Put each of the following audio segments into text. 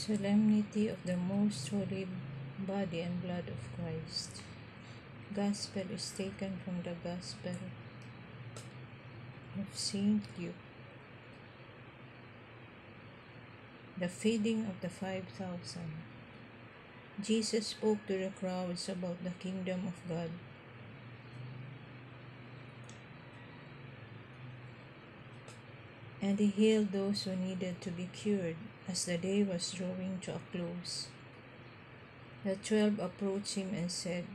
Solemnity of the Most Holy Body and Blood of Christ. Gospel is taken from the Gospel of St. Luke. The feeding of the 5,000. Jesus spoke to the crowds about the kingdom of God. And he healed those who needed to be cured as the day was drawing to a close. The 12 approached him and said,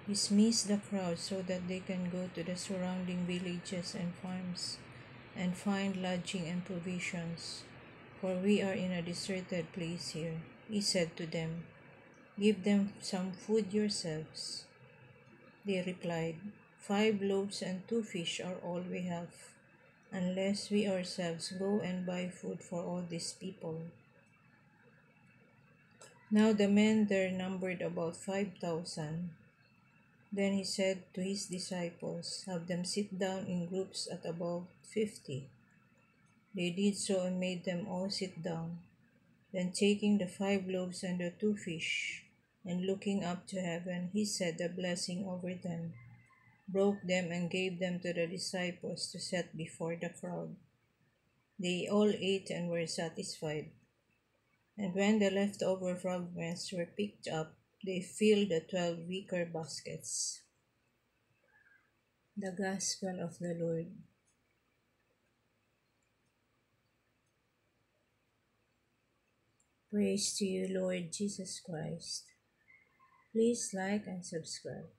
"Dismiss the crowd so that they can go to the surrounding villages and farms and find lodging and provisions, for we are in a deserted place here." He said to them, "Give them some food yourselves." They replied, "5 loaves and 2 fish are all we have, unless we ourselves go and buy food for all these people." Now the men there numbered about 5,000. Then he said to his disciples, "Have them sit down in groups at about 50. They did so and made them all sit down. Then taking the 5 loaves and the 2 fish, and looking up to heaven, he said a blessing over them, broke them and gave them to the disciples to set before the crowd. They all ate and were satisfied. And when the leftover fragments were picked up, they filled the 12 wicker baskets. The Gospel of the Lord. Praise to you, Lord Jesus Christ. Please like and subscribe.